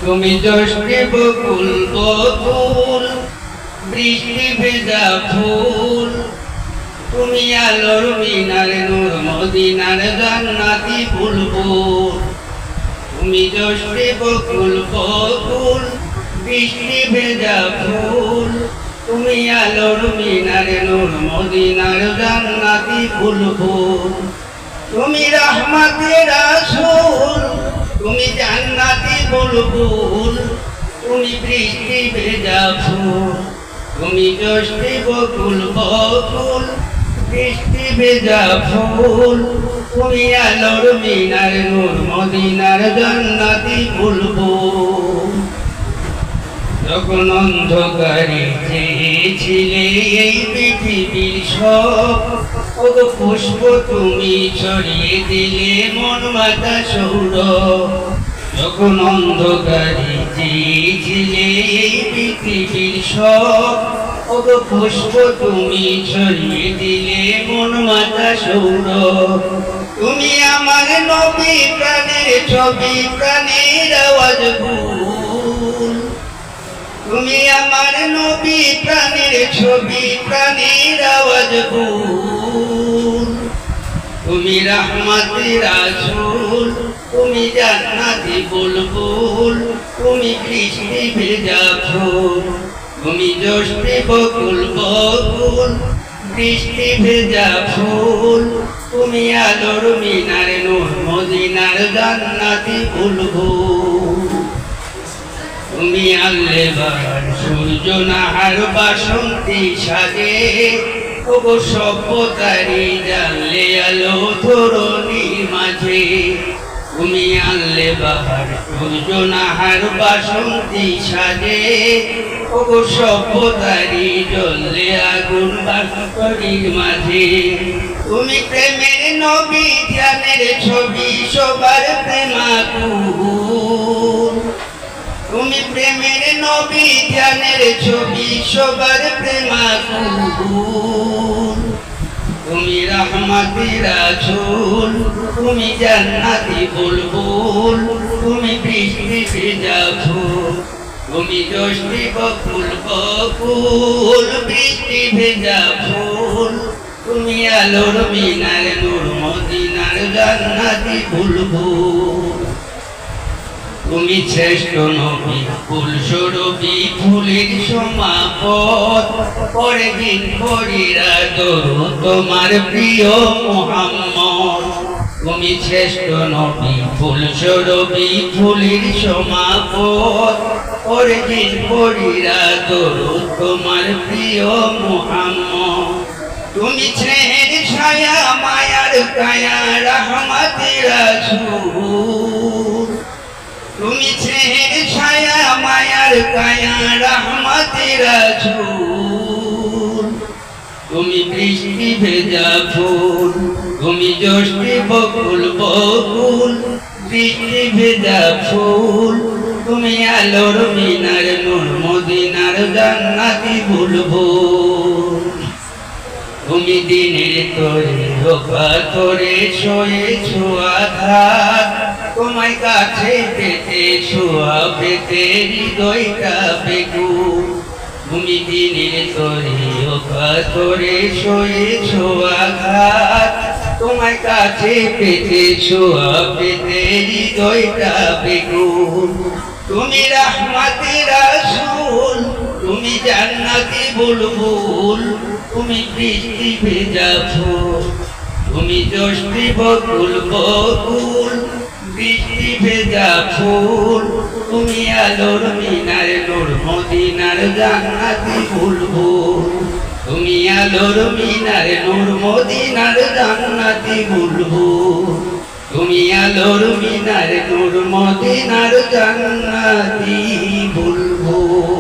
তুমি যষ্টি বকুল বকুল বৃষ্টি ভেজা ফুল, তুমি আলোর মিনার নূর মদিনার জান্নাতি বুলবুল। তুমি যষ্টি বকুল বকুল বৃষ্টি ভেজা ফুল, তুমি আলোর মিনার নূর মদিনার জান্নাতি বুলবুল। তুমি রহমতের রাসূল, তুমি জান্নাতি বুলবুল, তুমি বৃষ্টি ভেজা ফুল। তুমি যষ্টি বকুল বকুল বৃষ্টি ভেজা ফুল, তুমি আলোর মিনার নূর মদিনার জান্নাতি বুলবুল। যখন অন্ধকারে চেয়েছিলে এই পৃথিবীর সব, ওগো পুষ্প তুমি ছড়িয়ে দিলে মন মাতা সৌরভ। যখন অন্ধকারে চেয়েছিলে এই পৃথিবীর সব, ওগো পুষ্প তুমি ছড়িয়ে দিলে মন মাতা সৌরভ। তুমি আমার নবী প্রাণের ছবি, প্রাণের আওয়াজ ভুল। তুমি আমার নবী প্রাণের ছবি, প্রাণের আওয়াজ ভুল। তুমি রহমতের রাসূল, তুমি জান্নাতি বুলবুল, তুমি বৃষ্টি ভেজা ফুল। তুমি যষ্টি বকুল বকুল বৃষ্টি ভেজা ফুল, তুমি আলোর মিনার নূর মদিনার জান্নাতি বুলবুল। তুমি আল্লেবার সূর্য নাহার বাসন্তী সাজে, ওগো সভ্যতারি জানলে আলো ধরণীর মাঝে। তুমি আল্লেবার সূর্য নাহার বাসন্তী সাজে, ওগো সভ্যতারি জ্বললে আগুন বাসন্তীর মাঝে। তুমি প্রেমের নবী ধ্যানের ছবি, সবার প্রেমাকুল। তুমি প্রেমের নবী ধ্যানের ছবি, সবার প্রেমাকুল। তুমি রহমতের রাসূল, তুমি জান্নাতি বুলবুল, তুমি বৃষ্টি ভেজা ফুল। তুমি যষ্টি বকুল বকুল বৃষ্টি ভেজা ফুল, তুমি আলোর মিনার নূর মদিনার জান্নাতি বুলবুল। তুমি শ্রেষ্ঠ নবী ফুল স্বরূপী, ফুলের সমাপদ পরে দিন পরিরা দরুদ তোমার প্রিয় মুহাম্মদ। তুমি শ্রেষ্ঠ নবী ফুল স্বরূপী, ফুলের সমাপদ পরে দিন পরিরা দরুদ তোমার প্রিয় মুহাম্মদ। তুমি স্নেহের ছায়া, মায়ার কায়া, রহমতের রাসূল। তুমি স্নেহের ছায়া, মায়ার কায়া, রহমতের রাসূল। তুমি বৃষ্টি ভেজা ফুল, তুমি যষ্টি বকুল বকুল বৃষ্টি ভেজা ফুল, তুমি আলোর মিনার নূর মদিনার জান্নাতি বুলবুল। তুমি দিনের তরে রোকাতরে শোয়েছো আধার, তোমায় কাছে পেতে শোয়া পেতে হৃদয়টা বেকুল। তুমি দিনের তরে রোকাতরে শোয়েছো আধার, তোমায় কাছে পেতে শোয়া পেতে হৃদয়টা বেকুল। তুমি রহমতের রাসূল, তুমি জান্নাতি বুলবুল, তুমি বৃষ্টি ভেজা ফুল। তুমি যষ্টি বকুল বকুল বৃষ্টি ভেজা ফুল, তুমি আলোর মিনার নূর মদিনার জান্নাতি বুলবুল। তুমি আলোর মিনার নূর মদিনার জান্নাতি বুলবুল। তুমি আলোর মিনার নূর মদিনার জান্নাতি বুলবুল।